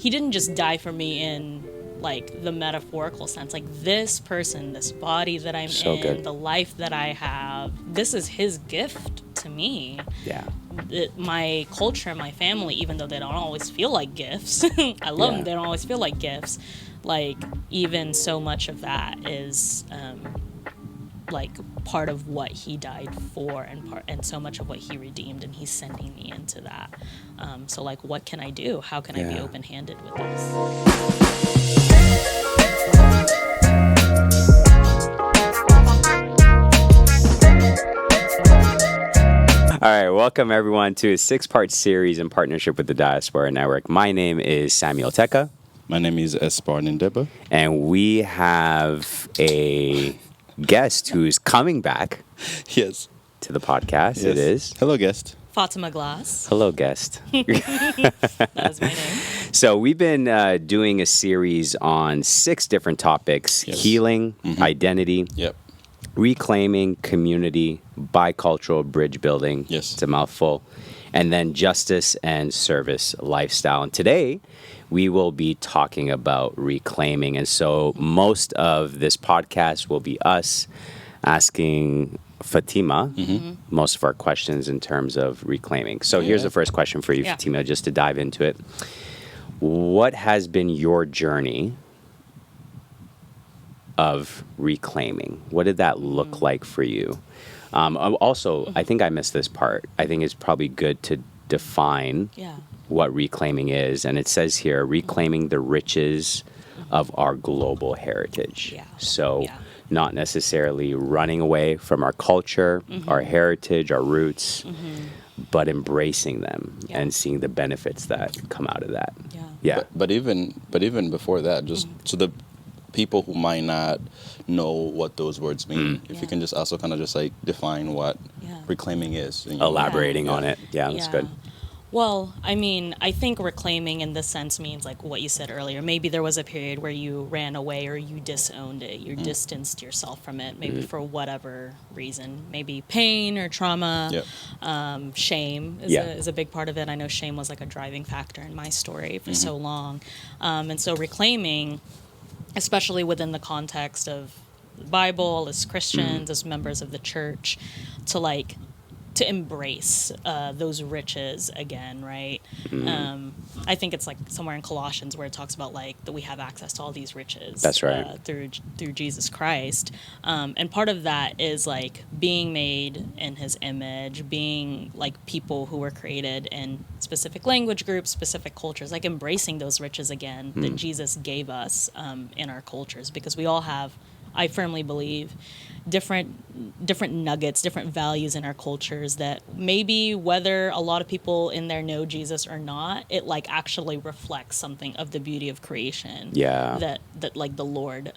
he didn't just die for me in like the metaphorical sense. Like this person, this body that I'm in, good. the life that I have, this is his gift to me. Yeah. My culture, my family, even though they don't always feel like gifts, I love them, they don't always feel like gifts. Like even so much of that is like part of what he died for, and so much of what he redeemed, and he's sending me into that. So like, what can I do? How can I be open-handed with this? All right, welcome everyone to a 6-part series in partnership with the Diaspora Network. My name is Samuel Teka. My name is Esparnindeba. And we have a guest who's coming back Yes. to the podcast. Yes. It is. Hello, guest. Fatima Glass. Hello, guest. That is my name. So we've been doing a series on 6 different topics: Yes. healing, identity, Yep. reclaiming, community, bicultural bridge building. Yes. It's a mouthful. And then justice and service lifestyle. And today we will be talking about reclaiming. And so most of this podcast will be us asking Fatima most of our questions in terms of reclaiming. So here's the first question for you, Fatima, just to dive into it. What has been your journey of reclaiming? What did that look like for you? Also, I think I missed this part. I think it's probably good to define what reclaiming is. And it says here, reclaiming the riches of our global heritage. Yeah. So not necessarily running away from our culture, our heritage, our roots, but embracing them and seeing the benefits that come out of that. Yeah. But even before that, just so the people who might not know what those words mean, if you can just also kind of just like define what reclaiming is. Elaborating on it. Yeah, that's good. Well, I mean, I think reclaiming in this sense means like what you said earlier. Maybe there was a period where you ran away or you disowned it. You distanced yourself from it, maybe for whatever reason. Maybe pain or trauma. Shame is a big part of it. I know shame was like a driving factor in my story for so long. And so reclaiming, especially within the context of the Bible, as Christians, as members of the church, to embrace those riches again, right? I think it's like somewhere in Colossians where it talks about like that we have access to all these riches. That's right. Through Jesus Christ, and part of that is like being made in His image, being like people who were created in specific language groups, specific cultures, like embracing those riches again that Jesus gave us in our cultures, because we all have, I firmly believe, different nuggets, different values in our cultures that maybe whether a lot of people in there know Jesus or not, it like actually reflects something of the beauty of creation. That like the Lord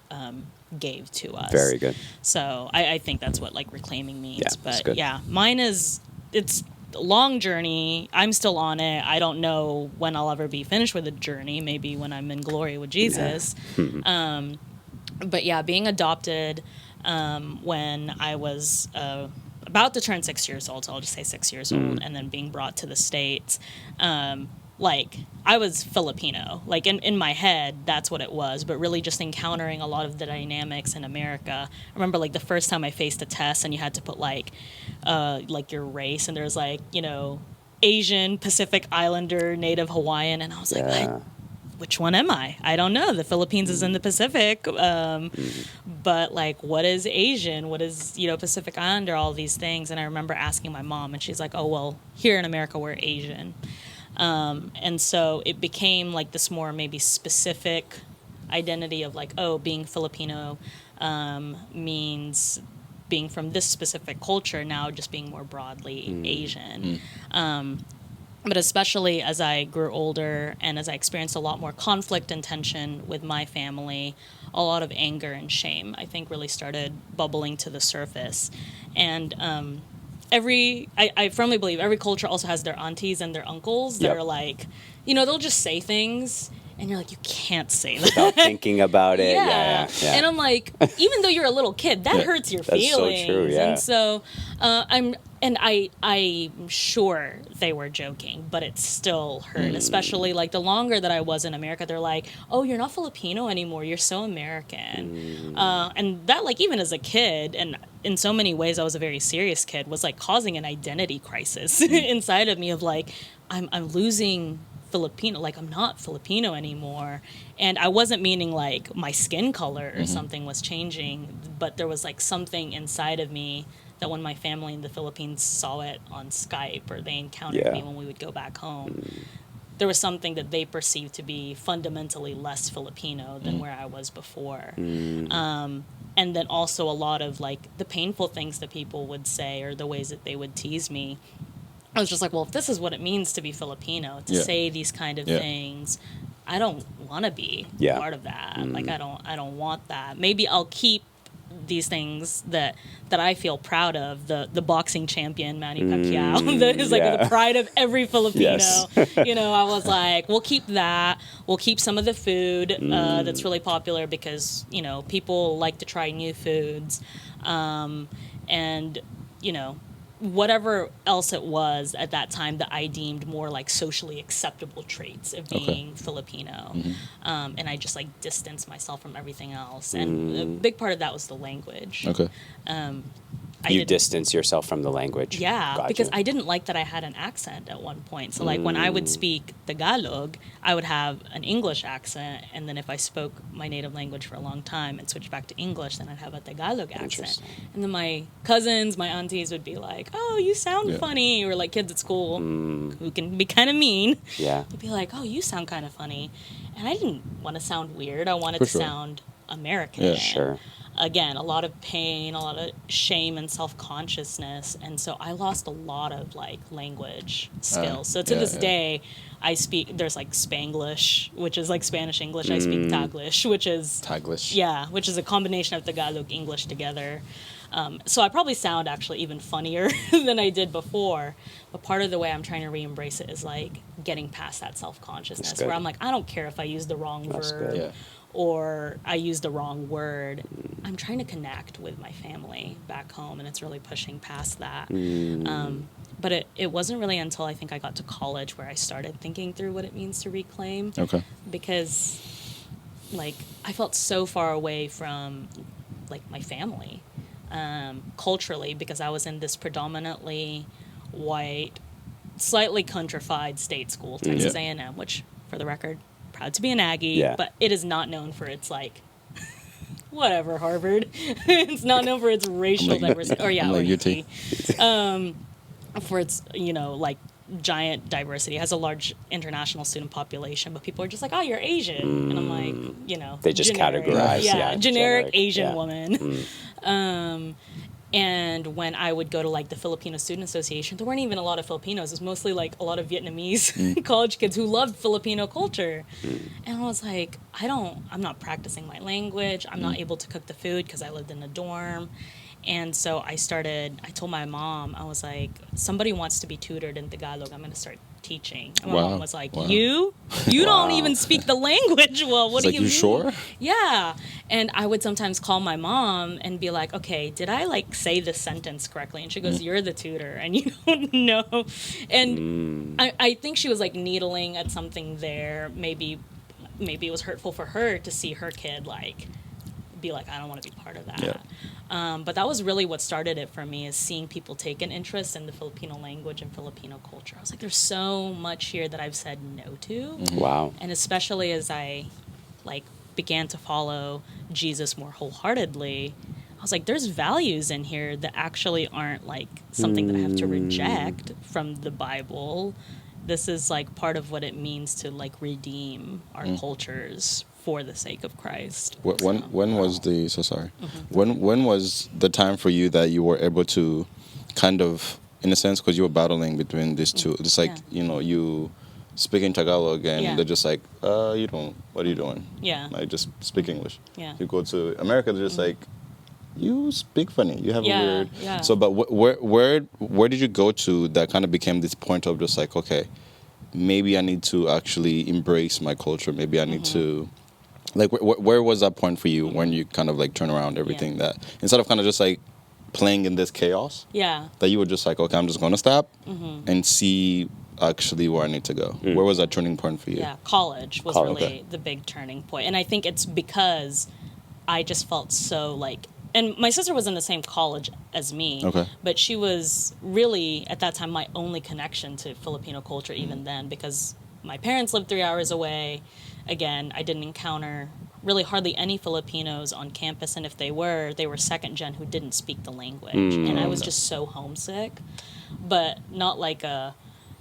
gave to us. Very good. So I think that's what like reclaiming means. Yeah, that's but good. Mine is, it's a long journey. I'm still on it. I don't know when I'll ever be finished with the journey. Maybe when I'm in glory with Jesus. But yeah, being adopted when I was about to turn 6 years old, so I'll just say 6 years old, and then being brought to the States, like I was Filipino. Like in my head, that's what it was, but really just encountering a lot of the dynamics in America. I remember like the first time I faced a test and you had to put like your race, and there's like, you know, Asian, Pacific Islander, Native Hawaiian, and I was like, which one am I? I don't know. The Philippines is in the Pacific, but like, what is Asian? What is, you know, Pacific Islander? All these things. And I remember asking my mom, and she's like, "Oh, well, here in America we're Asian," and so it became like this more maybe specific identity of like, oh, being Filipino means being from this specific culture. Now just being more broadly Asian. But especially as I grew older and as I experienced a lot more conflict and tension with my family, a lot of anger and shame, I think, really started bubbling to the surface. And I firmly believe every culture also has their aunties and their uncles that are like, you know, they'll just say things And you're like, you can't say that. Without thinking about it. Yeah. Yeah. And I'm like, even though you're a little kid, that hurts your That's so feelings. true, yeah. And so I'm sure they were joking, but it still hurt, especially like the longer that I was in America, they're like, oh, you're not Filipino anymore. You're so American. And that, like, even as a kid, and in so many ways, I was a very serious kid, was like causing an identity crisis inside of me of like, I'm losing Filipino, like I'm not Filipino anymore. And I wasn't meaning like my skin color or something was changing, but there was like something inside of me that when my family in the Philippines saw it on Skype or they encountered me when we would go back home, there was something that they perceived to be fundamentally less Filipino than where I was before. And then also a lot of like the painful things that people would say or the ways that they would tease me. I was just like, well, if this is what it means to be Filipino, to say these kind of things, I don't want to be part of that. Like, I don't want that. Maybe I'll keep these things that I feel proud of. The boxing champion, Manny Pacquiao, that is like the pride of every Filipino. You know, I was like, we'll keep that. We'll keep some of the food that's really popular because, you know, people like to try new foods. And, you know, whatever else it was at that time that I deemed more like socially acceptable traits of being Filipino. And I just like distanced myself from everything else. And a big part of that was the language. You distance yourself from the language. Yeah, Gotcha. because I didn't like that I had an accent at one point. So like when I would speak Tagalog, I would have an English accent, and then if I spoke my native language for a long time and switched back to English, then I'd have a Tagalog accent. And then my cousins, my aunties would be like, "Oh, you sound funny," or like kids at school who can be kind of mean. They'd be like, "Oh, you sound kind of funny," and I didn't want to sound weird. I wanted to sound American. Again, a lot of pain, a lot of shame and self-consciousness. And so I lost a lot of like language skills. So to this day, I speak, there's like Spanglish, which is like Spanish English. I speak Taglish, which is... Taglish. Yeah, which is a combination of Tagalog English together. So I probably sound actually even funnier than I did before. But part of the way I'm trying to re-embrace it is like getting past that self-consciousness where I'm like, I don't care if I use the wrong verb. Or I use the wrong word. I'm trying to connect with my family back home, and it's really pushing past that. But it wasn't really until I think I got to college where I started thinking through what it means to reclaim. Because, like, I felt so far away from, like, my family culturally because I was in this predominantly white, slightly countrified state school, Texas A&M, which, for the record, proud to be an Aggie, but it is not known for its like whatever Harvard. It's not known for its racial diversity or UT. For its, you know, like giant diversity. It has a large international student population, but people are just like, oh, you're Asian, and I'm like, you know, they just generic, categorize, generic Asian woman. And when I would go to like the Filipino Student Association, there weren't even a lot of Filipinos. It was mostly like a lot of Vietnamese college kids who loved Filipino culture. And I was like, I'm not practicing my language. I'm not able to cook the food because I lived in a dorm. And so I told my mom, I was like, somebody wants to be tutored in Tagalog. I'm going to start teaching. And my mom was like, you don't even speak the language well. What do you mean? Sure? Yeah. And I would sometimes call my mom and be like, okay, did I like say this sentence correctly? And she goes, you're the tutor and you don't know. And I think she was like needling at something there. Maybe it was hurtful for her to see her kid like be like, I don't want to be part of that. But that was really what started it for me, is seeing people take an interest in the Filipino language and Filipino culture. I was like, there's so much here that I've said no to. Wow. And especially as I like began to follow Jesus more wholeheartedly, I was like, there's values in here that actually aren't like something that I have to reject from the Bible. This is like part of what it means to like redeem our cultures for the sake of Christ. When was the time for you that you were able to kind of, in a sense, because you were battling between these two, it's like, you know, you speaking Tagalog and they're just like, what are you doing? Like, just speak English. You go to America, they're just like, you speak funny, you have a weird... So, but where did you go to that kind of became this point of just like, okay, maybe I need to actually embrace my culture. Maybe I need to, like, where was that point for you when you kind of like turn around everything that instead of kind of just like playing in this chaos, that you were just like, okay, I'm just going to stop and see actually where I need to go. Where was that turning point for you? Yeah, college was really the big turning point. And I think it's because I just felt so like, and my sister was in the same college as me, but she was really, at that time, my only connection to Filipino culture even then, because my parents lived 3 hours away. Again, I didn't encounter really hardly any Filipinos on campus, and if they were second gen who didn't speak the language. And I was just so homesick, but not like a,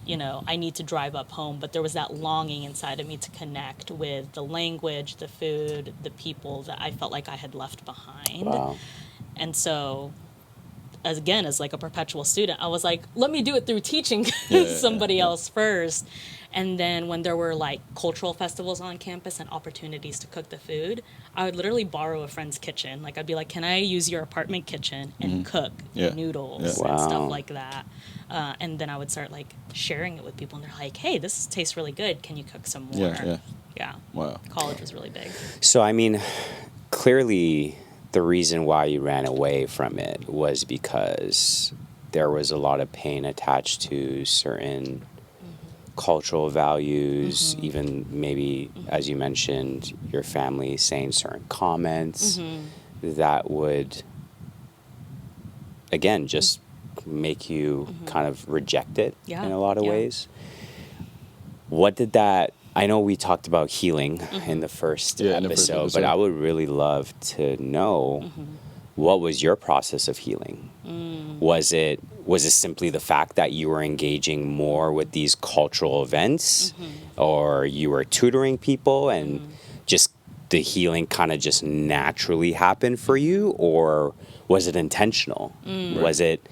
I need to drive up home, but there was that longing inside of me to connect with the language, the food, the people that I felt like I had left behind. Wow. And so, as like a perpetual student, I was like, let me do it through teaching somebody else first. And then when there were like cultural festivals on campus and opportunities to cook the food, I would literally borrow a friend's kitchen. Like I'd be like, can I use your apartment kitchen and cook noodles and stuff like that? And then I would start like sharing it with people, and they're like, hey, this tastes really good. Can you cook some more? Yeah. Wow. College was really big. So, I mean, clearly the reason why you ran away from it was because there was a lot of pain attached to certain cultural values, even maybe, as you mentioned, your family saying certain comments that would, again, just make you kind of reject it in a lot of ways. What did that, I know we talked about healing in the first episode, but I would really love to know what was your process of healing? Was it simply the fact that you were engaging more with these cultural events, or you were tutoring people and just the healing kind of just naturally happened for you, or was it intentional? Was it,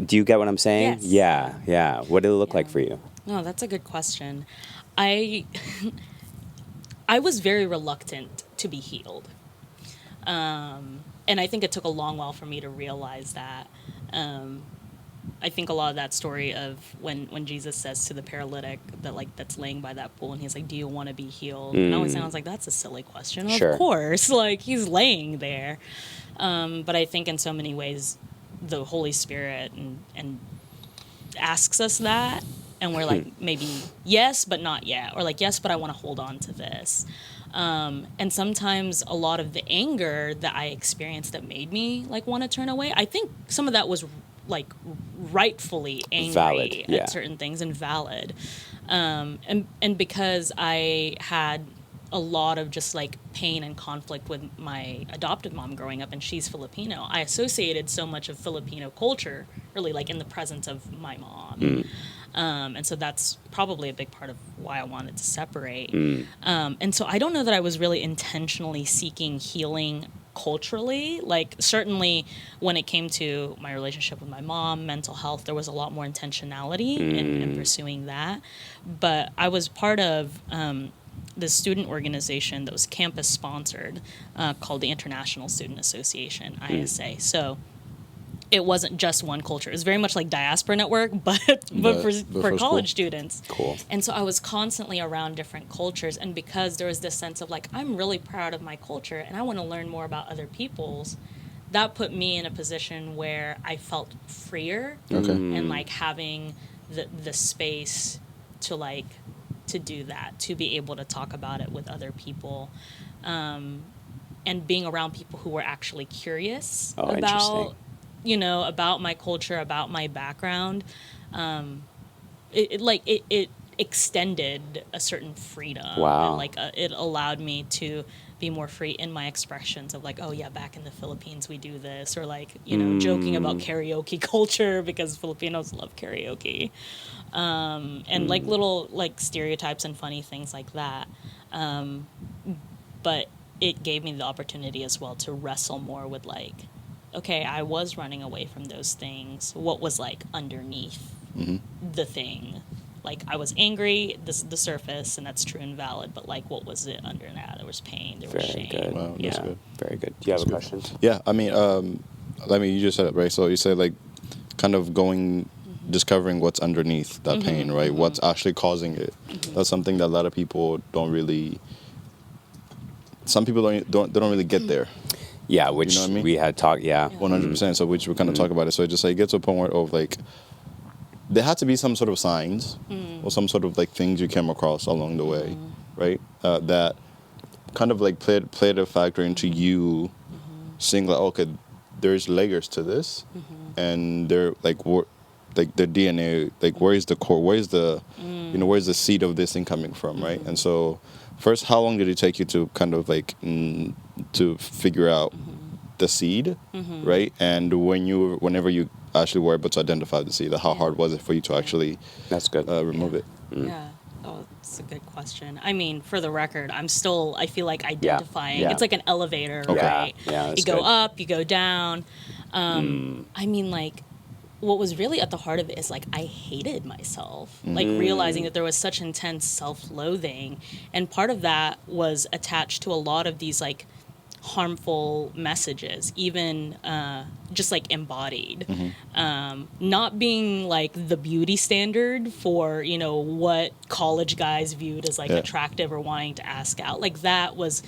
do you get what I'm saying? Yes. Yeah. What did it look like for you? No, that's a good question. I was very reluctant to be healed. And I think it took a long while for me to realize that. I think a lot of that story of when Jesus says to the paralytic that's laying by that pool, and he's like, do you want to be healed? And I was like, that's a silly question. Sure. Of course, like he's laying there. But I think in so many ways, the Holy Spirit and asks us that, and we're like, maybe yes, but not yet, or like, yes, but I want to hold on to this. And sometimes a lot of the anger that I experienced that made me like want to turn away, I think some of that was like rightfully angry at certain things and valid. And because I had a lot of just like pain and conflict with my adopted mom growing up, and she's Filipino, I associated so much of Filipino culture really like in the presence of my mom. And so that's probably a big part of why I wanted to separate. And so I don't know that I was really intentionally seeking healing culturally. Like certainly when it came to my relationship with my mom, mental health, there was a lot more intentionality in pursuing that. But I was part of the student organization that was campus sponsored called the International Student Association, ISA. So it wasn't just one culture. It was very much like Diaspora Network, but for college students. Cool. And so I was constantly around different cultures, and because there was this sense of like, I'm really proud of my culture and I want to learn more about other people's, that put me in a position where I felt freer and like having the space to do that, to be able to talk about it with other people, and being around people who were actually curious about my culture, about my background. It extended a certain freedom. Wow. And it allowed me to be more free in my expressions of like, oh yeah, back in the Philippines we do this, or like, joking about karaoke culture because Filipinos love karaoke. And like little like stereotypes and funny things like that. But it gave me the opportunity as well to wrestle more with like, okay, I was running away from those things. What was like underneath the thing? Like I was angry, this is the surface, and that's true and valid. But like, what was it under that? There was pain. There was shame. Very good. Wow, that's good. Very good. Do you have a question? Yeah, I mean, you just said it right. So you said like, kind of going discovering what's underneath that pain, right? What's actually causing it. That's something that a lot of people don't really. Some people don't really get there. Yeah, which you know what I mean? we had talked. Yeah, 100%. So which we kind of talk about it. So it just like gets to a point where of like there had to be some sort of signs or some sort of like things you came across along the way, right? That kind of like played a factor into you seeing like, okay, there's layers to this, and they're like like the DNA, like where is the core, where's the where's the seed of this thing coming from, right? And so first, how long did it take you to kind of like to figure out the seed, right? And whenever you actually were able to identify the seed, how hard was it for you to actually that's good remove it? Yeah. Oh, that's a good question. I mean, for the record, I feel like identifying. Yeah. It's like an elevator, Okay. right? Yeah, you go up, you go down. I mean, like, what was really at the heart of it is like I hated myself, like realizing that there was such intense self-loathing, and part of that was attached to a lot of these like harmful messages, even just like embodied, not being like the beauty standard for what college guys viewed as like attractive or wanting to ask out. Like that was,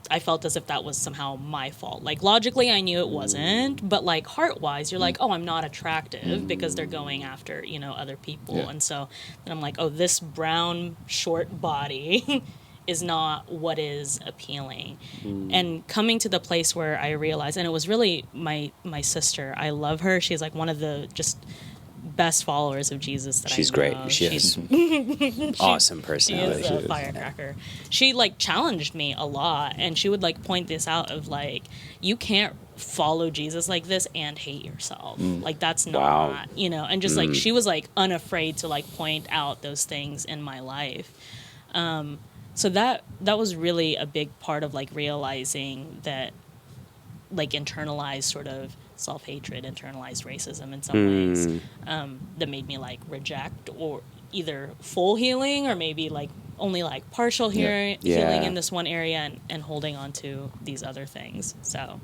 I felt as if that was somehow my fault. Like logically I knew it wasn't, but like heart-wise you're like, oh, I'm not attractive because they're going after other people. And so then I'm like, oh, this brown short body is not what is appealing. And coming to the place where I realized, and it was really my sister, I love her, she's like one of the just best followers of Jesus that she's I know. Great. She's awesome personality. She is a firecracker. She like challenged me a lot, and she would like point this out of like, you can't follow Jesus like this and hate yourself. Like that's not, and just like she was like unafraid to like point out those things in my life. So that was really a big part of like realizing that like internalized sort of self-hatred, internalized racism in some ways, that made me like reject or either full healing or maybe like only like partial healing in this one area and holding on to these other things. So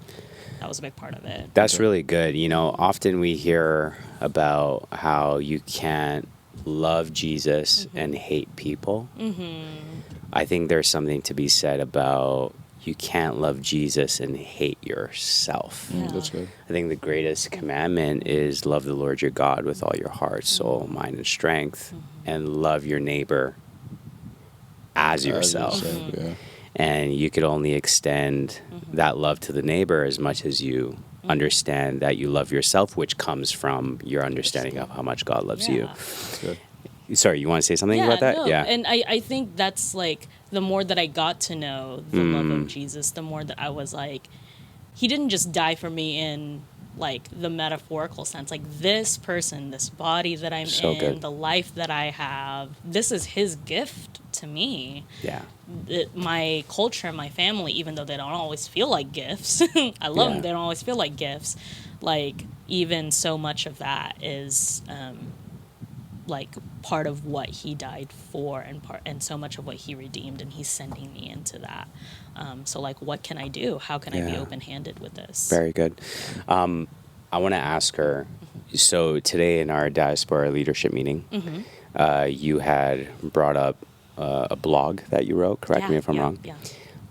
that was a big part of it. That's really good. Often we hear about how you can't love Jesus and hate people. I think there's something to be said about you can't love Jesus and hate yourself. That's good. I think the greatest commandment is love the Lord your God with all your heart, soul, mind, and strength, and love your neighbor as yourself. And you could only extend that love to the neighbor as much as you understand that you love yourself, which comes from your understanding of how much God loves you. That's good. Sorry, you want to say something about that? No. Yeah. And I think that's like the more that I got to know the love of Jesus, the more that I was like, he didn't just die for me in like the metaphorical sense. Like this person, this body that I'm in, good. the life that I have, this is his gift to me. Yeah. My culture, my family, even though they don't always feel like gifts, I love them, they don't always feel like gifts. Like even so much of that is like part of what he died for and so much of what he redeemed, and he's sending me into that. So like, what can I do? How can I be open-handed with this? Very good. I want to ask her, so today in our Diaspora leadership meeting, you had brought up a blog that you wrote, correct me if I'm wrong. Yeah.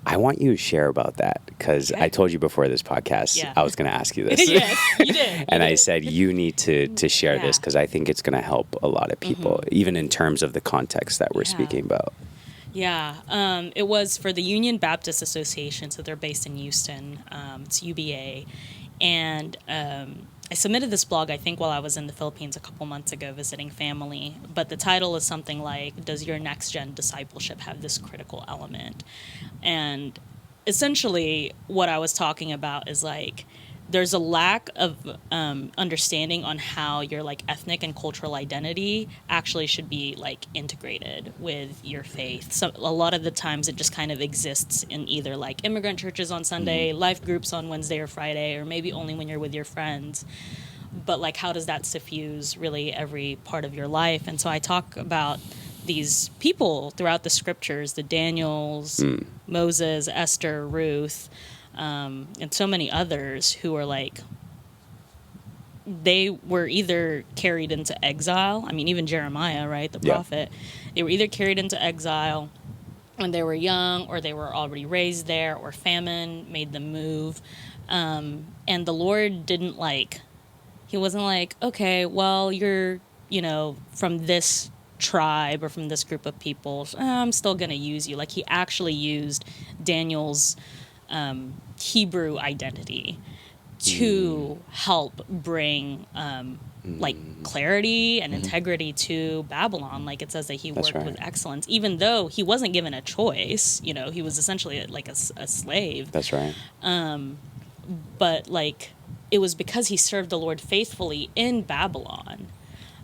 I want you to share about that because I told you before this podcast I was going to ask you this. Yes, you did. And I said, you need to share this because I think it's going to help a lot of people, even in terms of the context that we're speaking about. Yeah, it was for the Union Baptist Association, so they're based in Houston. It's UBA. And I submitted this blog, I think, while I was in the Philippines a couple months ago visiting family. But the title is something like, does your next-gen discipleship have this critical element? And essentially what I was talking about is like, there's a lack of understanding on how your like ethnic and cultural identity actually should be like integrated with your faith. So a lot of the times it just kind of exists in either like immigrant churches on Sunday, life groups on Wednesday or Friday, or maybe only when you're with your friends. But like, how does that suffuse really every part of your life? And so I talk about these people throughout the scriptures, the Daniels, Moses, Esther, Ruth, and so many others who are like they were either carried into exile. I mean, even Jeremiah, right, the prophet, they were either carried into exile when they were young, or they were already raised there, or famine made them move. And the Lord didn't he wasn't like, okay, well, you're, from this tribe or from this group of people, I'm still going to use you. Like, he actually used Daniel's Hebrew identity to help bring clarity and integrity to Babylon. Like, it says that he worked with excellence, even though he wasn't given a choice. He was essentially like a slave. That's right. But it was because he served the Lord faithfully in Babylon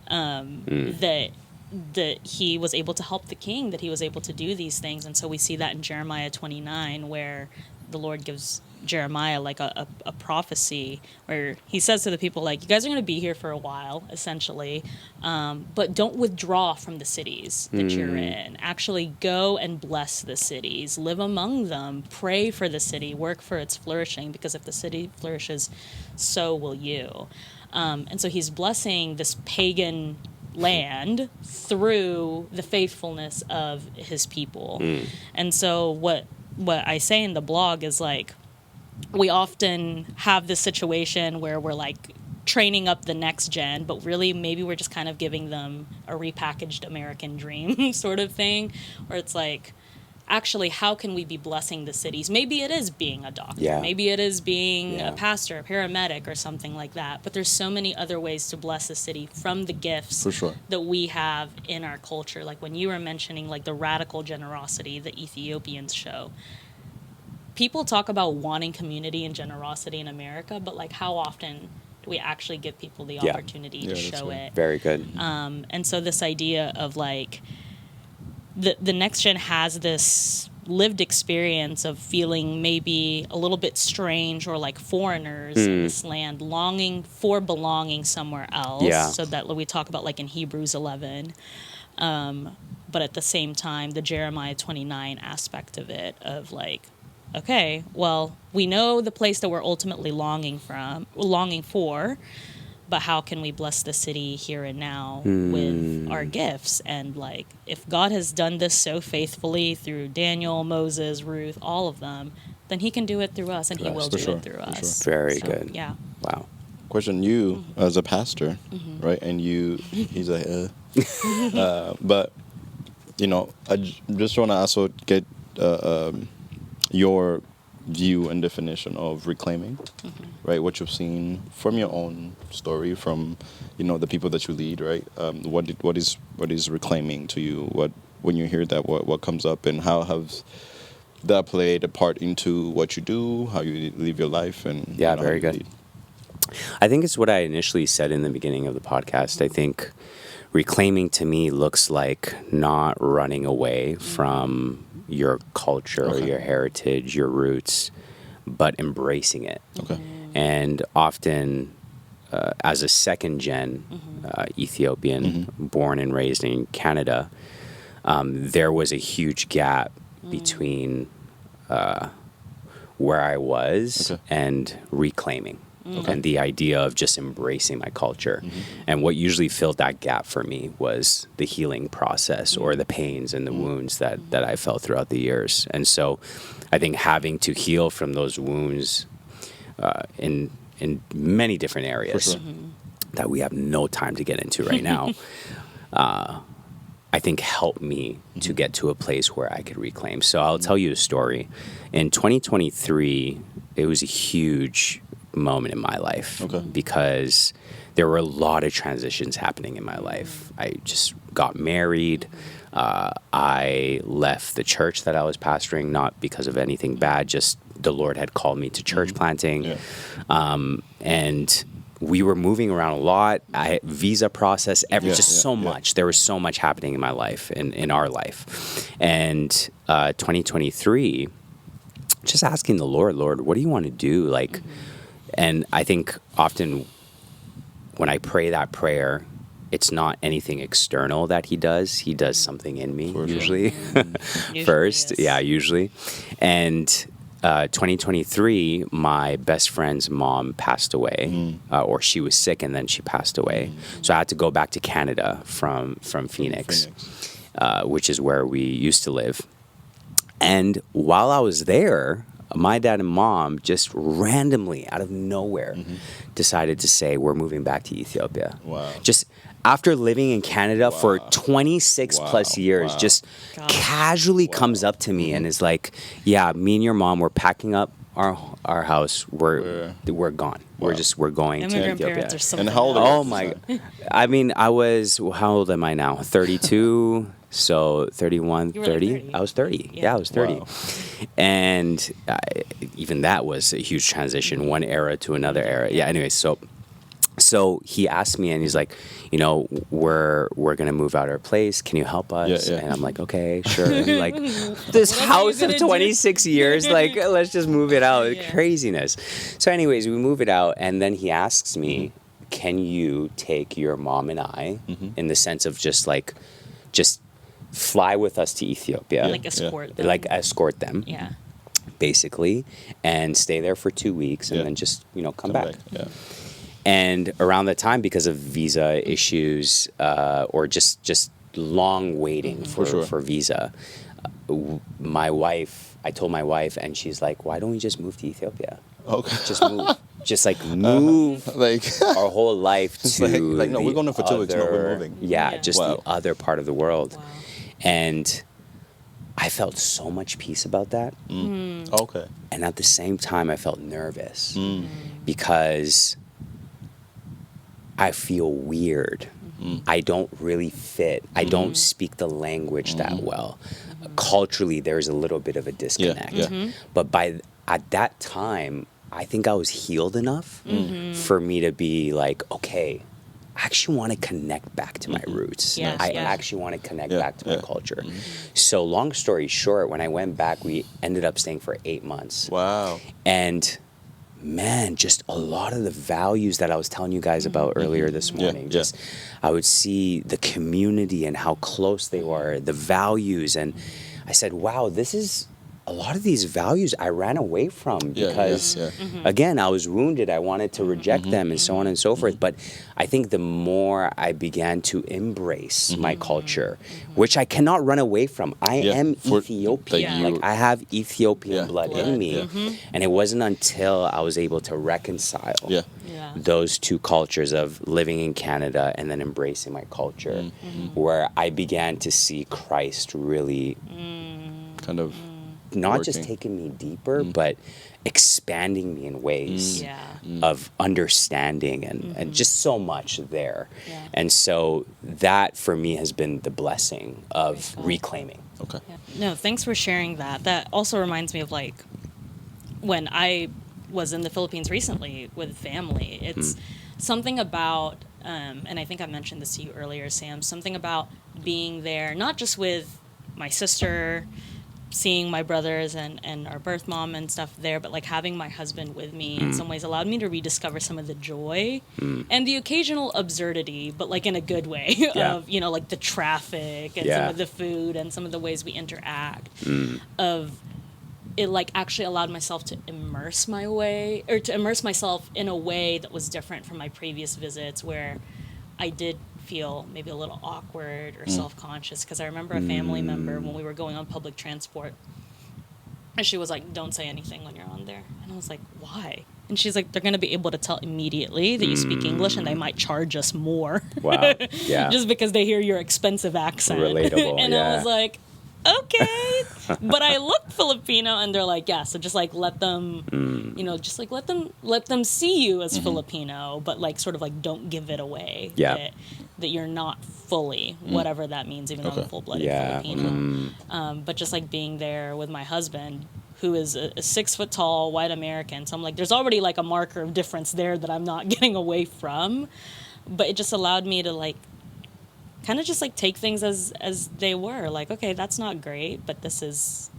that he was able to help the king, that he was able to do these things. And so we see that in Jeremiah 29, where the Lord gives Jeremiah a prophecy where he says to the people, you guys are going to be here for a while, essentially, but don't withdraw from the cities that you're in. Actually go and bless the cities, live among them, pray for the city, work for its flourishing, because if the city flourishes, so will you. And so he's blessing this pagan land through the faithfulness of his people. And so what I say in the blog is we often have this situation where we're training up the next gen, but really maybe we're just kind of giving them a repackaged American dream sort of thing, where it's actually, how can we be blessing the cities? Maybe it is being a doctor. Maybe it is being a pastor, a paramedic, or something like that. But there's so many other ways to bless a city from the gifts that we have in our culture. Like when you were mentioning the radical generosity the Ethiopians show. People talk about wanting community and generosity in America, but how often do we actually give people the opportunity to show it? Very good. And so this idea of the next gen has this lived experience of feeling maybe a little bit strange or foreigners in this land, longing for belonging somewhere else. So that we talk about in Hebrews 11. But at the same time, the Jeremiah 29 aspect of it of okay, well, we know the place that we're ultimately longing for, but how can we bless the city here and now with our gifts? And if God has done this so faithfully through Daniel, Moses, Ruth, all of them, then he can do it through us, and he will do it through us. Very good. Yeah. Wow. Question, you as a pastor, right? And he's but I just want to also get your view and definition of reclaiming, right? What you've seen from your own story, from the people that you lead, right? What is reclaiming to you? When you hear that, what comes up, and how have that played a part into what you do, how you live your life, and very good. Lead? I think it's what I initially said in the beginning of the podcast. I think reclaiming to me looks like not running away from your culture or your heritage, your roots, but embracing it. Okay. And often, as a second gen Ethiopian, born and raised in Canada, there was a huge gap between where I was and reclaiming. And the idea of just embracing my culture. And what usually filled that gap for me was the healing process or the pains and the wounds that I felt throughout the years. And so I think having to heal from those wounds in many different areas that we have no time to get into right now, I think helped me to get to a place where I could reclaim. So I'll tell you a story. In 2023, it was a huge moment in my life because there were a lot of transitions happening in my life. I just got married. I left the church that I was pastoring, not because of anything bad, just the Lord had called me to church planting. And we were moving around a lot. Visa process, so much. There was so much happening in my life, in our life. And 2023, just asking the Lord, what do you want to do? And I think often when I pray that prayer, it's not anything external that he does. He does something in me, usually. First. Yes. Yeah, usually. And 2023, my best friend's mom passed away, or she was sick and then she passed away. So I had to go back to Canada from Phoenix. Which is where we used to live. And while I was there, my dad and mom just randomly, out of nowhere, decided to say, we're moving back to Ethiopia. Wow. Just after living in Canada for 26 plus years, just casually comes up to me and is like, yeah, me and your mom, we're packing up our house. We're gone. Wow. We're going to Ethiopia. Parents are something. And how old Oh my! I mean, how old am I now? 32. So 31, 30. I was 30. Yeah, I was 30. Wow. And even that was a huge transition, one era to another era. Yeah. Anyway, so he asked me, and he's like, you know, we're gonna move out our place. Can you help us? And I'm like, okay, sure. And like this house of 26 years, like let's just move it out. Craziness. So, anyways, we move it out, and then he asks me, can you take your mom and I, in the sense of just fly with us to Ethiopia, like escort them. Like escort them. Yeah. Basically, and stay there for 2 weeks, and then just come back. Yeah. And around that time, because of visa issues or just long waiting for visa, I told my wife, and she's like, "Why don't we just move to Ethiopia? Okay, just move, just like move our whole life to like no, we're going there for 2 weeks. No, we're moving. Yeah, just the other part of the world." Wow. And I felt so much peace about that. Okay. And at the same time, I felt nervous because I feel weird. I don't really fit. I don't speak the language that well. Culturally, there's a little bit of a disconnect. But at that time, I think I was healed enough for me to be like, okay, I actually want to connect back to my roots. I actually want to connect back to my culture. So long story short, when I went back, we ended up staying for 8 months. Wow. And man, just a lot of the values that I was telling you guys about earlier this morning, I would see the community and how close they were, the values. And I said, wow, this is a lot of these values I ran away from because, again, I was wounded. I wanted to reject them and so on and so forth. But I think the more I began to embrace my culture, which I cannot run away from. I am Ethiopian. Like I have Ethiopian blood in me. And it wasn't until I was able to reconcile those two cultures of living in Canada and then embracing my culture where I began to see Christ really kind of not just taking me deeper, but expanding me in ways of understanding and just so much there. And so that for me has been the blessing of reclaiming. Okay. No, thanks for sharing that. That also reminds me of like when I was in the Philippines recently with family. It's something about, and I think I mentioned this to you earlier, Sam, something about being there, not just with my sister, seeing my brothers and our birth mom and stuff there, but like having my husband with me in some ways allowed me to rediscover some of the joy and the occasional absurdity, but like in a good way of, like the traffic and some of the food and some of the ways we interact of it, like actually allowed myself to immerse myself in a way that was different from my previous visits where I did feel maybe a little awkward or self-conscious because I remember a family member when we were going on public transport and she was like, don't say anything when you're on there. And I was like, why? And she's like, they're going to be able to tell immediately that you speak English and they might charge us more. Wow. Yeah. Just because they hear your expensive accent. Relatable. And I was like, okay. But I look Filipino and they're like, yeah, so just like let them, just like let them see you as Filipino, but like sort of like don't give it away that you're not fully whatever that means, even though I'm a full-blooded Filipino. But just like being there with my husband, who is a 6 foot tall white American. So I'm like, there's already like a marker of difference there that I'm not getting away from. But it just allowed me to like kind of just like take things as they were. Like, okay, that's not great, but this is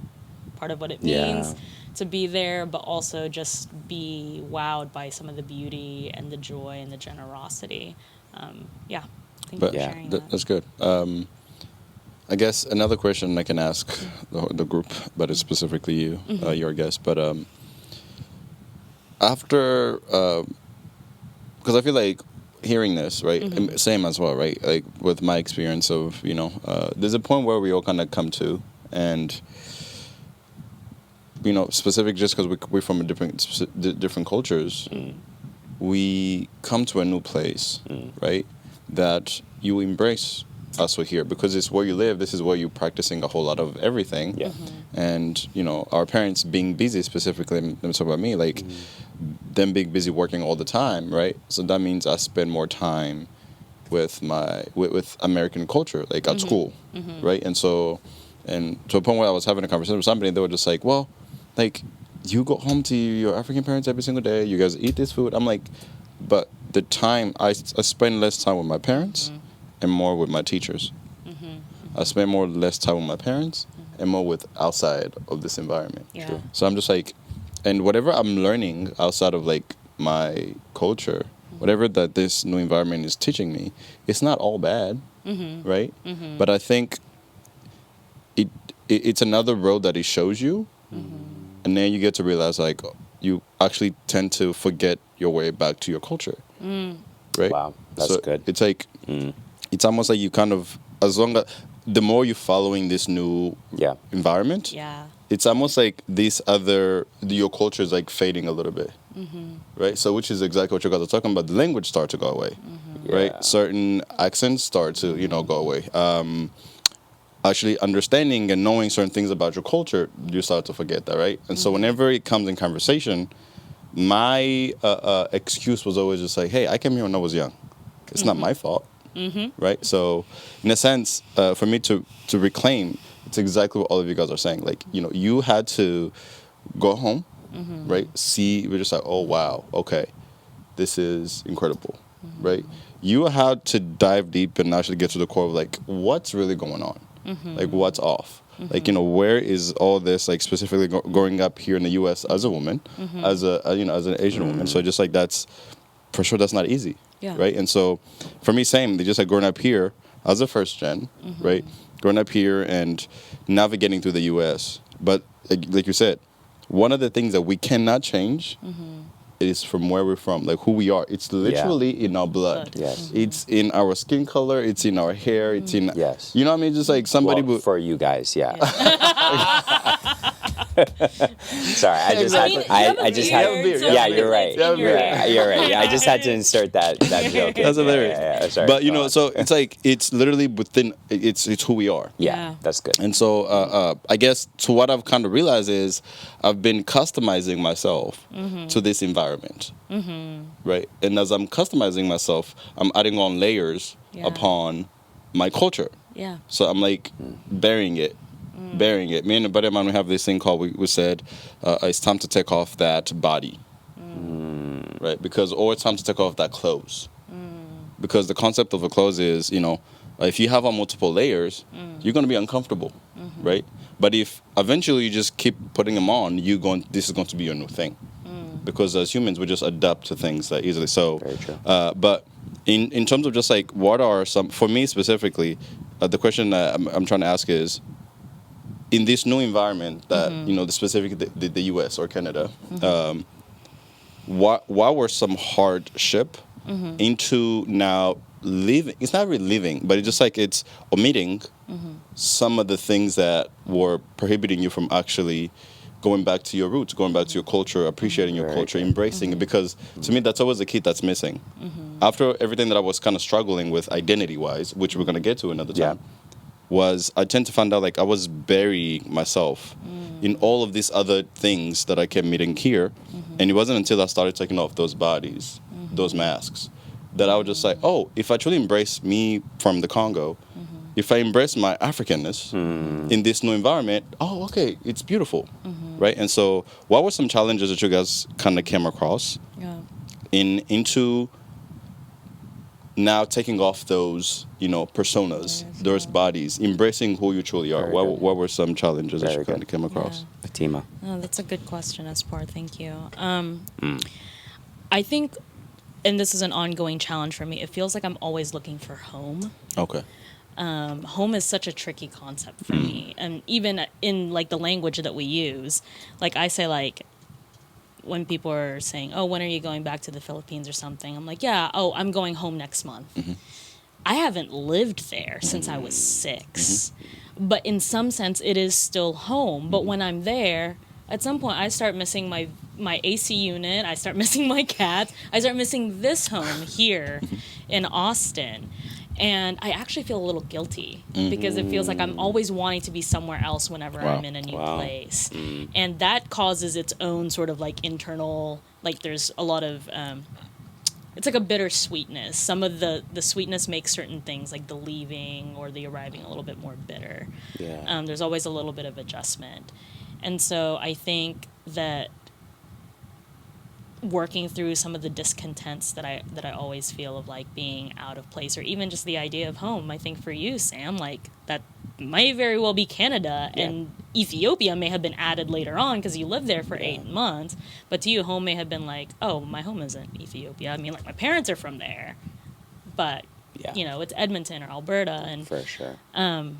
part of what it means to be there, but also just be wowed by some of the beauty and the joy and the generosity. Thank you for sharing that. That's good. I guess another question I can ask the group, but it's specifically you, your guest. But after, because I feel like hearing this, right, same as well, right? Like with my experience of, there's a point where we all kind of come to, and specific just because we're from different cultures, we come to a new place, right? That you embrace us here because it's where you live. This is where you're practicing a whole lot of everything. Yeah. And our parents being busy, specifically, let me talk about me, like them being busy working all the time, right? So that means I spend more time with with American culture, like at school, right? And to a point where I was having a conversation with somebody, they were just like, well, like, you go home to your African parents every single day, you guys eat this food. I'm like, but the time, I spend less time with my parents and more with my teachers. I spend less time with my parents and more with outside of this environment. Yeah. True. So I'm just like, and whatever I'm learning outside of like my culture, whatever that this new environment is teaching me, it's not all bad, right? But I think it's another road that it shows you, and then you get to realize like you actually tend to forget your way back to your culture, right? Wow, that's good. It's like it's almost like you kind of, as long as the more you're following this new environment, it's almost like your culture is like fading a little bit, right? So which is exactly what you guys are talking about. The language starts to go away, right? Certain accents start to go away. Actually understanding and knowing certain things about your culture, you start to forget that, right? And so whenever it comes in conversation, my excuse was always just like, hey, I came here when I was young. It's not my fault, right? So in a sense, for me to reclaim, it's exactly what all of you guys are saying. Like, you had to go home, right? We're just like, oh, wow, okay, this is incredible, right? You had to dive deep and actually get to the core of like, what's really going on? Like, what's off? Like, where is all this, like, specifically growing up here in the U.S. as a woman, as an Asian woman. So just like, that's not easy, right? And so for me, same, they just like growing up here as a first gen, right? Growing up here and navigating through the U.S. But like you said, one of the things that we cannot change is from where we're from, like who we are. It's literally in our blood. Yes. It's in our skin color. It's in our hair. It's in, you know what I mean? Just like somebody for you guys, Sorry, I just had. Yeah, you're right. You're right. I just had to insert that joke. That's hilarious. Yeah, sorry. But so it's like it's literally within. It's who we are. Yeah, that's good. And so I guess to what I've kind of realized is I've been customizing myself to this environment, right? And as I'm customizing myself, I'm adding on layers upon my culture. Yeah. So I'm like burying it. Me and a buddy of mine, we have this thing called, we said, it's time to take off that body, right? Or it's time to take off that clothes. Because the concept of a clothes is, if you have on multiple layers, you're going to be uncomfortable, right? But if eventually you just keep putting them on, this is going to be your new thing. Because as humans, we just adapt to things that easily. So, very true. But in terms of just like, what are some, for me specifically, the question that I'm trying to ask is, in this new environment that, the U.S. or Canada, what were some hardship into now living? It's not really living, but it's just like it's omitting some of the things that were prohibiting you from actually going back to your roots, going back to your culture, appreciating your culture, embracing it. Because to me, that's always the key that's missing. After everything that I was kind of struggling with identity-wise, which we're going to get to another time, was I tend to find out like I was burying myself in all of these other things that I kept meeting here. And it wasn't until I started taking off those bodies, those masks, that I was just like, oh, if I truly embrace me from the Congo, if I embrace my Africanness in this new environment, oh, okay, it's beautiful, right? And so what were some challenges that you guys kind of came across into now taking off those, personas, those bodies, embracing who you truly are? What were some challenges that you kind of came across? Fatima. Oh, that's a good question, Aspar. Thank you. I think, and this is an ongoing challenge for me, it feels like I'm always looking for home. Okay. home is such a tricky concept for me. And even in like the language that we use, like I say, like when people are saying, oh, when are you going back to the Philippines or something? I'm like, yeah, oh, I'm going home next month. I haven't lived there since I was 6. But in some sense, it is still home. But when I'm there, at some point, I start missing my AC unit. I start missing my cats. I start missing this home here in Austin. And I actually feel a little guilty because it feels like I'm always wanting to be somewhere else whenever I'm in a new place. And that causes its own sort of like internal, like there's a lot of, it's like a bittersweetness. Some of the sweetness makes certain things like the leaving or the arriving a little bit more bitter. Yeah. There's always a little bit of adjustment. And so I think that working through some of the discontents that I always feel of like being out of place, or even just the idea of home. I think for you, Sam, like that might very well be Canada, and Ethiopia may have been added later on because you lived there for 8 months. But to you, home may have been like, oh, my home isn't Ethiopia. I mean, like my parents are from there, but you know, it's Edmonton or Alberta, and for sure. I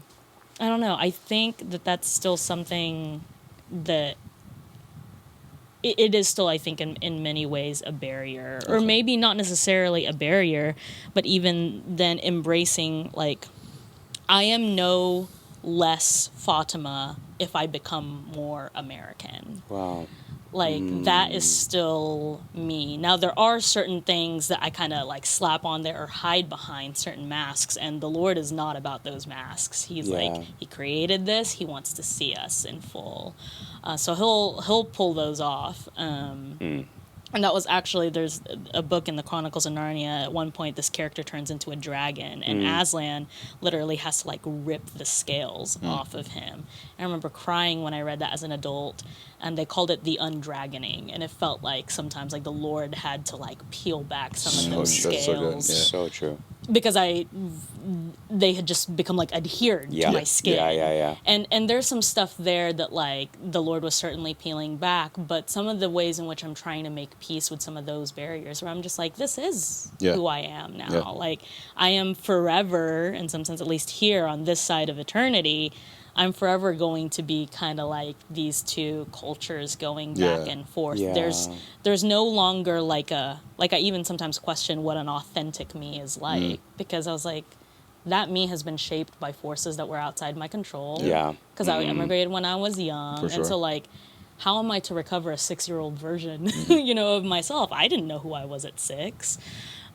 don't know. I think that that's still something that. It is still, I think, in many ways a barrier, or maybe not necessarily a barrier, but even then embracing, like, I am no less Fatima if I become more American. Wow. Like, that is still me. Now, there are certain things that I kind of, like, slap on there or hide behind certain masks, and the Lord is not about those masks. He's like, he created this. He wants to see us in full. So he'll pull those off. And that was actually, there's a book in the Chronicles of Narnia. At one point, this character turns into a dragon, and Aslan literally has to, like, rip the scales off of him. I remember crying when I read that as an adult, and they called it the undragoning, and it felt like sometimes, like, the Lord had to, like, peel back some of those scales. So true. Because they had just become like adhered to my skin. And there's some stuff there that like the Lord was certainly peeling back, but some of the ways in which I'm trying to make peace with some of those barriers, where I'm just like, this is who I am now. Like I am forever, in some sense, at least here on this side of eternity, I'm forever going to be kind of like these two cultures going back and forth. There's no longer like I even sometimes question what an authentic me is like, because I was like, that me has been shaped by forces that were outside my control. Because I immigrated when I was young. And so like, how am I to recover a 6-year-old version, you know, of myself? I didn't know who I was at 6.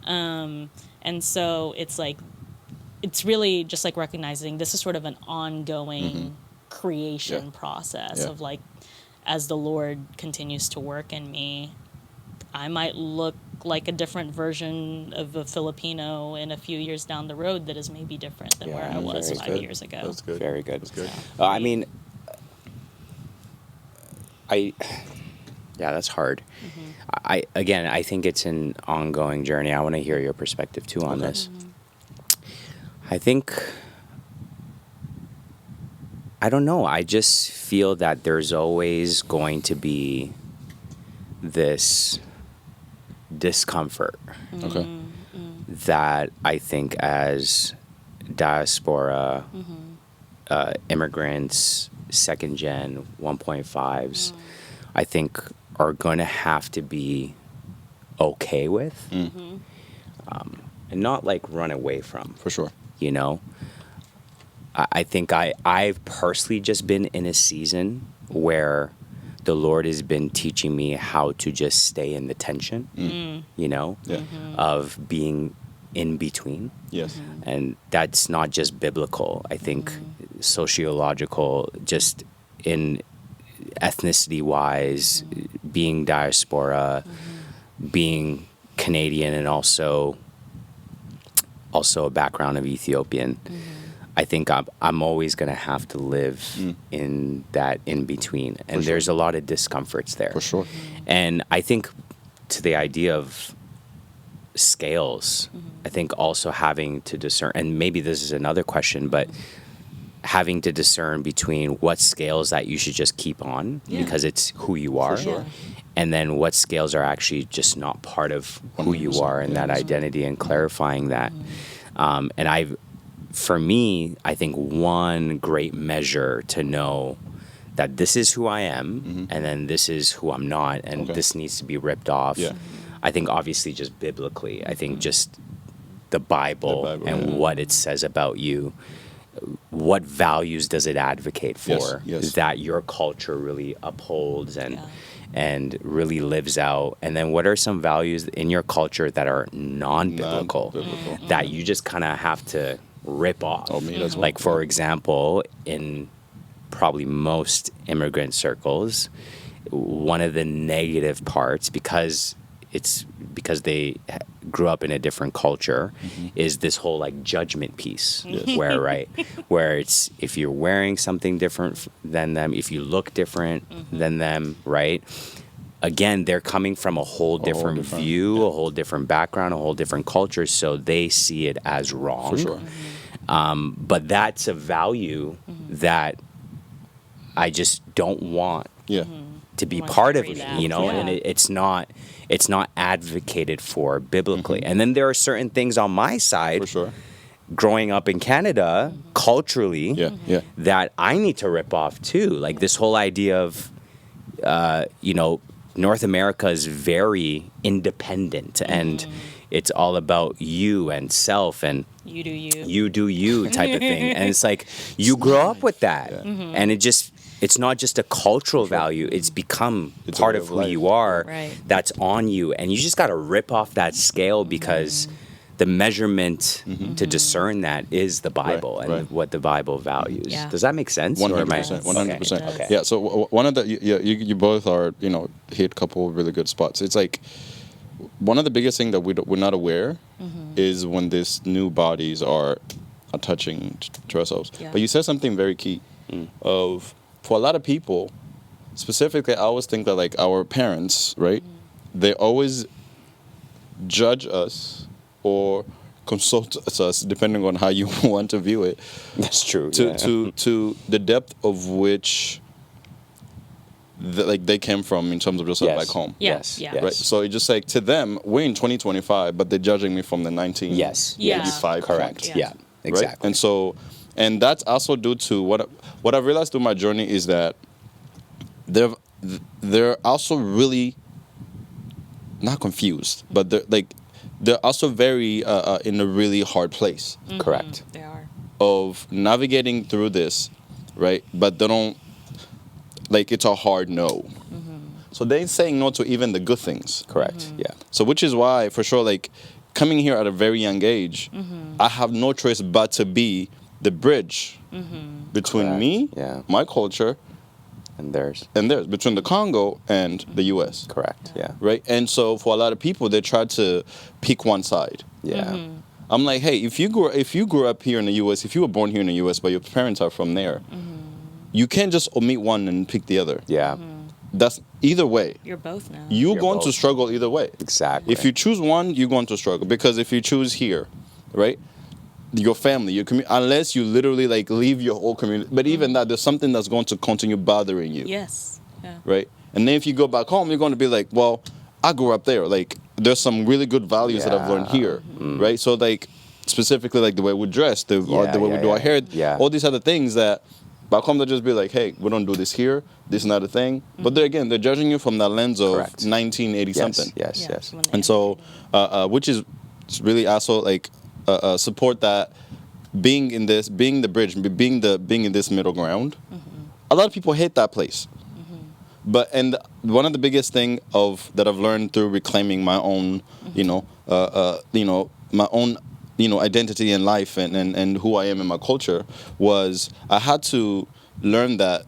And so it's like, it's really just like recognizing this is sort of an ongoing creation process of like, as the Lord continues to work in me, I might look like a different version of a Filipino in a few years down the road that is maybe different than where I was 5 years ago. That's good. Very good. That's good. I mean, that's hard. I think it's an ongoing journey. I want to hear your perspective too on this. I think, I don't know, I just feel that there's always going to be this discomfort that I think as diaspora, immigrants, second gen, 1.5s, I think are going to have to be okay with and not like run away from. For sure. You know, I think I've personally just been in a season where the Lord has been teaching me how to just stay in the tension, you know, of being in between. Yes. And that's not just biblical. I think sociological, just in ethnicity wise, being diaspora, being Canadian, and also a background of Ethiopian. I think I'm always going to have to live in that in between. And there's a lot of discomforts there. For sure. And I think to the idea of scales, I think also having to discern, and maybe this is another question, but having to discern between what scales that you should just keep on because it's who you are. For sure. And then what scales are actually just not part of who you are and that identity, and clarifying that. And I've for me, I think one great measure to know that this is who I am, and then this is who I'm not, and this needs to be ripped off. Yeah. I think obviously just biblically, I think just the Bible and what it says about you. What values does it advocate for that your culture really upholds and really lives out? And then what are some values in your culture that are non-biblical that you just kind of have to rip off? Like, for example, in probably most immigrant circles, one of the negative parts, because they grew up in a different culture, is this whole like judgment piece, where it's if you're wearing something different than them, if you look different than them, right? Again, they're coming from a whole different view, a whole different background, a whole different culture, so they see it as wrong. For sure. But that's a value that I just don't want to be part of me, you know, and it's not advocated for biblically. And then there are certain things on my side, For sure. growing up in Canada, culturally, that I need to rip off too. Like this whole idea of, you know, North America is very independent and it's all about you and self and you do you type of thing. And it's like, you grow up with that. And it's not just a cultural value, it's become part of who you are that's on you. And you just got to rip off that scale because the measurement to discern that is the Bible and what the Bible values. Yeah. Does that make sense? 100%. 100%. Okay. Yeah, so one of the, you both are, you know, hit a couple of really good spots. It's like, one of the biggest things that we're not aware is when these new bodies are touching to ourselves. But you said something very key of, for a lot of people, specifically, I always think that like our parents, right? They always judge us or consult us, depending on how you want to view it. That's true. To the depth of which they came from in terms of just back home. Yes. Right. So it's just like to them, we're in 2025, but they're judging me from the 1985. Correct. Yeah. Exactly. Right? And so, and that's also due to what I've realized through my journey is that they're also really not confused, but they're also very in a really hard place. Correct. They are. Of navigating through this, right? But they don't, like, it's a hard no. So they're saying no to even the good things. Correct. Yeah. So which is why, for sure, like, coming here at a very young age, I have no choice but to be the bridge between me, my culture, and theirs, between the Congo and the U.S. Correct. Yeah. Right. And so for a lot of people, they try to pick one side. Yeah. I'm like, hey, if you grew up here in the U.S., if you were born here in the U.S., but your parents are from there, you can't just omit one and pick the other. Yeah. That's either way. You're both now. You're going to struggle either way. Exactly. If you choose one, you're going to struggle, because if you choose here, right, your family, your community, unless you literally like leave your whole community, but even that, there's something that's going to continue bothering you. Yes. Yeah. Right. And then if you go back home, you're going to be like, well, I grew up there. Like, there's some really good values that I've learned here. Right. So like, specifically like the way we dress, the way we do our hair, all these other things that back home they'll just be like, hey, we don't do this here. This is not a thing. But they're judging you from that lens of 1980 something. Yes. And so, which is really also like support that being the bridge, being in this middle ground. A lot of people hate that place. And one of the biggest thing that I've learned through reclaiming my own, my own, identity in life and who I am in my culture was I had to learn that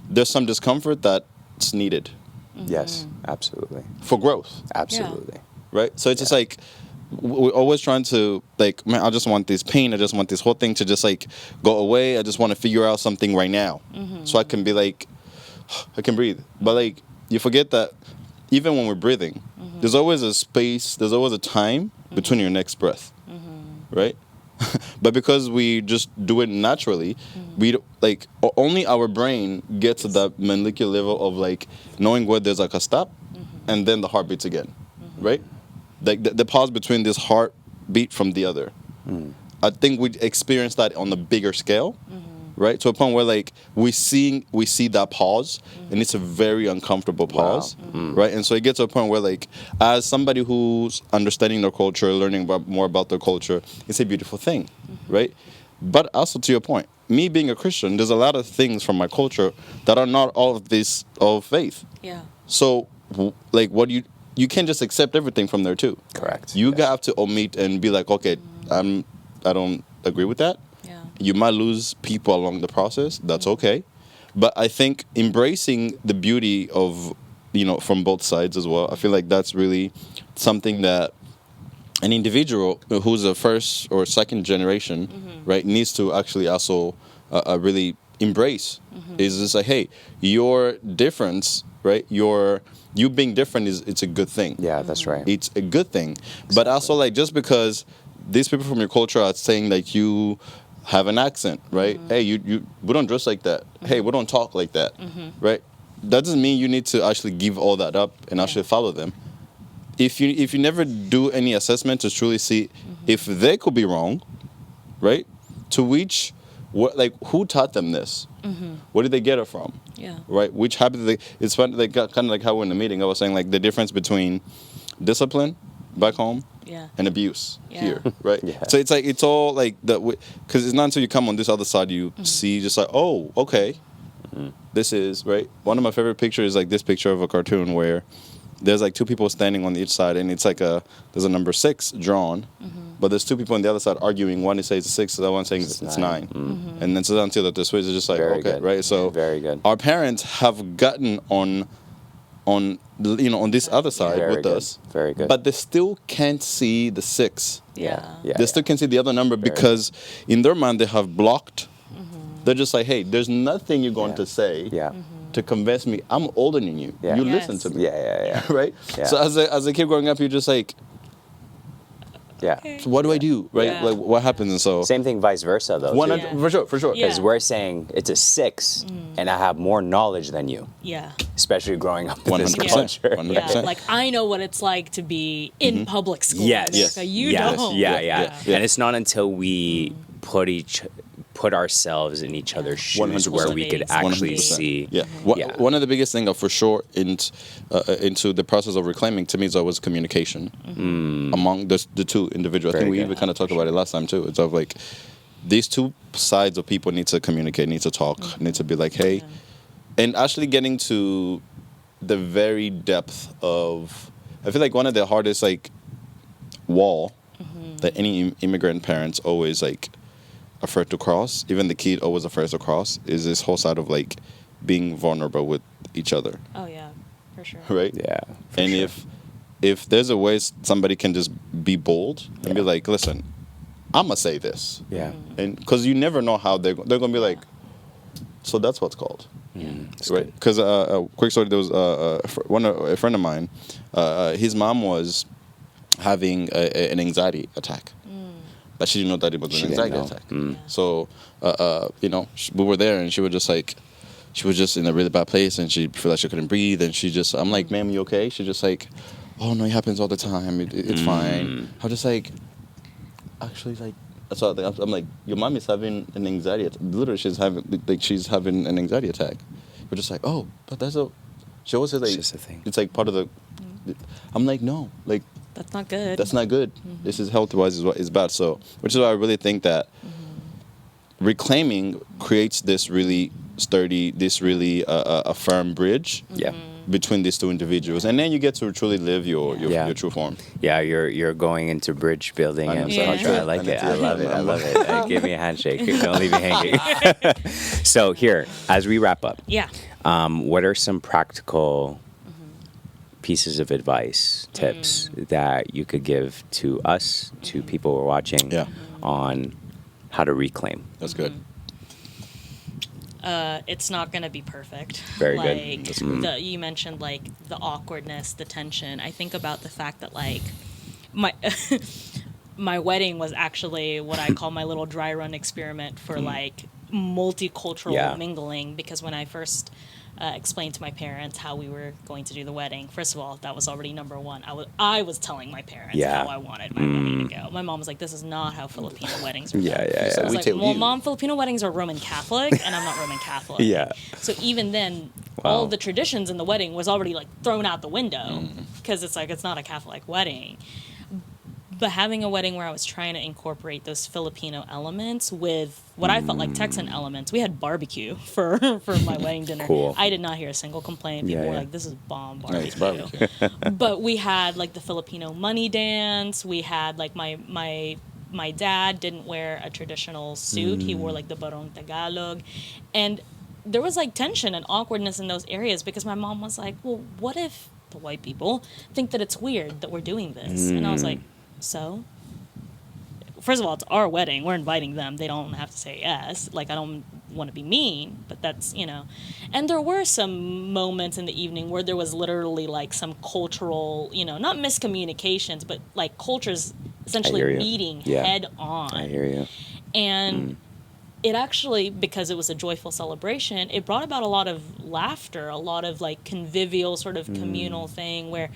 there's some discomfort that's needed. Yes, absolutely. For growth. Absolutely. Right? So it's just like, we're always trying to, like, man, I just want this pain. I just want this whole thing to just, like, go away. I just want to figure out something right now. So I can be, like, I can breathe. But, like, you forget that even when we're breathing, there's always a space, there's always a time between your next breath. Right? But because we just do it naturally, we, like, only our brain gets to that molecular level of, like, knowing where there's, like, a stop and then the heart beats again. Right? Like the pause between this heartbeat from the other. I think we experience that on a bigger scale, right? To a point where like we see that pause, and it's a very uncomfortable pause, right? And so it gets to a point where like, as somebody who's understanding their culture, learning more about their culture, it's a beautiful thing, right? But also to your point, me being a Christian, there's a lot of things from my culture that are not all of this of faith. Yeah. So like, what you can't just accept everything from there too. Correct. You have to omit and be like, okay, I don't agree with that. Yeah. You might lose people along the process. That's okay. But I think embracing the beauty of, from both sides as well, I feel like that's really something that an individual who's a first or second generation, right, needs to actually also really embrace. Is just like, hey, your difference, right, you being different it's a good thing. Yeah, that's right. It's a good thing. But also, like, just because these people from your culture are saying like you have an accent, right? Hey, we don't dress like that. Hey, we don't talk like that, right? That doesn't mean you need to actually give all that up and actually follow them. If you never do any assessment to truly see if they could be wrong, right? To which, who taught them this? Where did they get it from? Yeah. Right? Which habit it's funny, like, kind of like how we're in the meeting, I was saying like the difference between discipline back home and abuse here, right? So it's like, it's all like that, because it's not until you come on this other side you see just like, oh, okay, this is, right? One of my favorite pictures is like this picture of a cartoon where there's like two people standing on each side, and it's like there's a number 6 drawn, but there's two people on the other side arguing. One is saying it's 6, the other one saying it's 9. And then so until that the switch is just like, Very okay, good. right? So very good. Our parents have gotten on this other side Very with good. us. Very good. But they still can't see the 6. Yeah. They still can't see the other number because in their mind they have blocked. They're just like, hey, there's nothing you're going to say to convince me I'm older than you. Yeah. You Yes. listen to me. Yeah. Right? Yeah. So as a kid growing up, you're just like, Yeah. so what do I do? Right? Yeah. Like, what happens? And so Same thing, vice versa, though. one, too. Yeah. for sure. Because Yeah. we're saying it's a 6, and I have more knowledge than you, Yeah. especially growing up in this 100%. culture. 100%. Yeah. Like, I know what it's like to be in public school. Yes. in America. You yes. don't. Yeah. Yeah. And it's not until we put ourselves in each other's shoes 100%. where we could actually 100%. see. Yeah. One of the biggest things for sure into the process of reclaiming to me is always communication among the two individuals. I Very think we good. even kind of talked about it last time too. It's of like these two sides of people need to communicate, need to talk, need to be like, hey, and actually getting to the very depth of, I feel like one of the hardest like wall that any immigrant parents always like afraid to cross, even the kid always afraid to cross, is this whole side of like being vulnerable with each other, Oh, yeah. For sure. right? Yeah. for And sure. if there's a way somebody can just be bold and be like, listen, I'm gonna say this, Yeah. and because you never know how they're gonna be like, so that's what's called. It's Right, good. because a quick story. There was a friend of mine. His mom was having an anxiety attack, but she didn't know that it was She an didn't anxiety know. attack. So, we were there, and she was just in a really bad place, and she felt like she couldn't breathe, and I'm like, ma'am, you okay? She's just like, oh no, it happens all the time. It's fine. I was just like, actually, like. So I'm like, your mom is having an anxiety attack. Literally, she's having an anxiety attack. We're just like, oh, but she always says like, It's just a thing. it's like part of the. I'm like, no, like That's not good. that's not good. This is health-wise is bad. So, which is why I really think that reclaiming creates this really sturdy, this really a firm bridge. Yeah. Between these two individuals, and then you get to truly live your true form. Yeah, you're going into bridge building and 100%. culture. I like it. I love it. I love it. Give me a handshake. Don't leave me hanging. So here, as we wrap up, Yeah. what are some practical pieces of advice, tips that you could give to us, to people who are watching, on how to reclaim? That's good. It's not going to be perfect. Very good. like, That's good. You mentioned like the awkwardness, the tension. I think about the fact that like my my wedding was actually what I call my little dry run experiment for like multicultural Yeah. mingling, because when I first explain to my parents how we were going to do the wedding. First of all, that was already number one. I was telling my parents how I wanted my wedding to go. My mom was like, "This is not how Filipino weddings are done." I was like, "Well, Mom, Filipino weddings are Roman Catholic, and I'm not Roman Catholic." So even then, all the traditions in the wedding was already like thrown out the window because it's like it's not a Catholic wedding. But having a wedding where I was trying to incorporate those Filipino elements with what I felt like Texan elements. We had barbecue for my wedding dinner. Cool. I did not hear a single complaint. People were like, "This is bomb barbecue." Yeah, it's barbecue. But we had like the Filipino money dance. We had like my dad didn't wear a traditional suit. He wore like the barong Tagalog. And there was like tension and awkwardness in those areas because my mom was like, "Well, what if the white people think that it's weird that we're doing this?" And I was like, "So, first of all, it's our wedding. We're inviting them. They don't have to say yes. Like, I don't want to be mean, but that's, you know." And there were some moments in the evening where there was literally, like, some cultural, you know, not miscommunications, but, like, cultures essentially meeting head on. I hear you. And it actually, because it was a joyful celebration, it brought about a lot of laughter, a lot of, like, convivial sort of communal thing where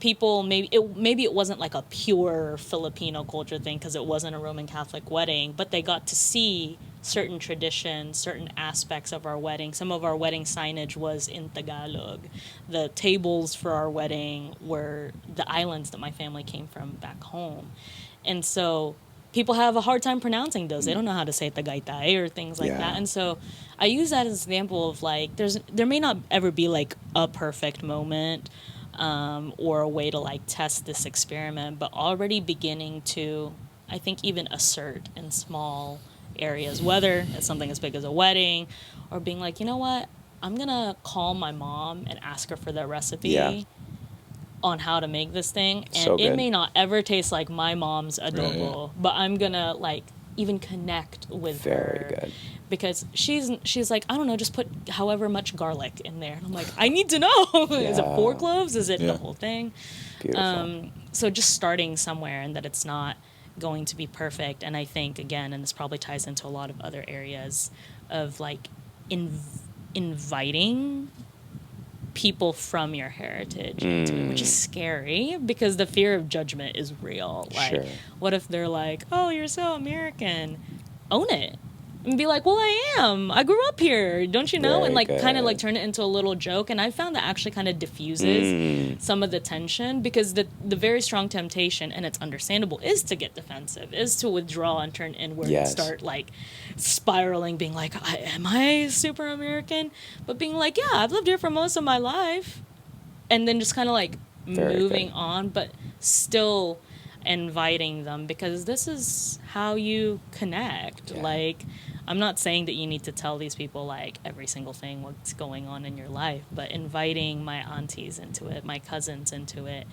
people maybe it wasn't like a pure Filipino culture thing because it wasn't a Roman Catholic wedding, but they got to see certain traditions, certain aspects of our wedding. Some of our wedding signage was in Tagalog. The tables for our wedding were the islands that my family came from back home. And so people have a hard time pronouncing those. They don't know how to say Tagaytay or things like that. And so I use that as an example of like there may not ever be like a perfect moment or a way to like test this experiment, but already beginning to, I think, even assert in small areas, whether it's something as big as a wedding or being like, you know what, I'm gonna call my mom and ask her for the recipe on how to make this thing, and it may not ever taste like my mom's adobo, but I'm gonna like even connect with her. Very good. Because she's like, I don't know, just put however much garlic in there. And I'm like, I need to know. Is it 4 cloves? Is it the whole thing? Beautiful. So just starting somewhere, and that it's not going to be perfect. And I think, again, and this probably ties into a lot of other areas of like inviting people from your heritage into it, which is scary because the fear of judgment is real. Like, what if they're like, "Oh, you're so American"? Own it. And be like, "Well, I am. I grew up here. Don't you know?" And like kind of like turn it into a little joke. And I found that actually kind of diffuses some of the tension, because the very strong temptation, and it's understandable, is to get defensive, is to withdraw and turn inward and start like spiraling, being like, "Am I super American?" But being like, "Yeah, I've lived here for most of my life," and then just kind of like moving on, but still inviting them, because this is how you connect. Like, I'm not saying that you need to tell these people like every single thing what's going on in your life, but inviting my aunties into it, my cousins into it,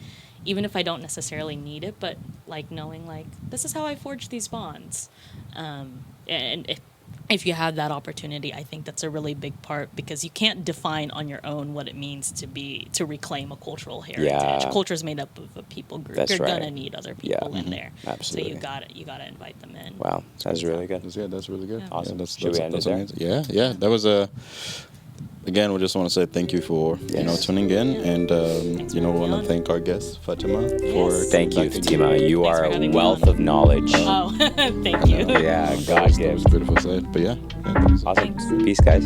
even if I don't necessarily need it, but like knowing like this is how I forge these bonds. And if you have that opportunity, I think that's a really big part, because you can't define on your own what it means to reclaim a cultural heritage. Culture is made up of a people group. You're gonna need other people in there. Absolutely. So you gotta invite them in. Wow, that's really good. That's really good. Awesome. Should we end it there? Yeah. That was again, we just want to say thank you for tuning in, and we want to thank our guest Fatima for. Thank you, Fatima. You are a wealth of knowledge. Oh, thank you. Yeah, God gives. Beautiful side, but awesome. Peace, guys.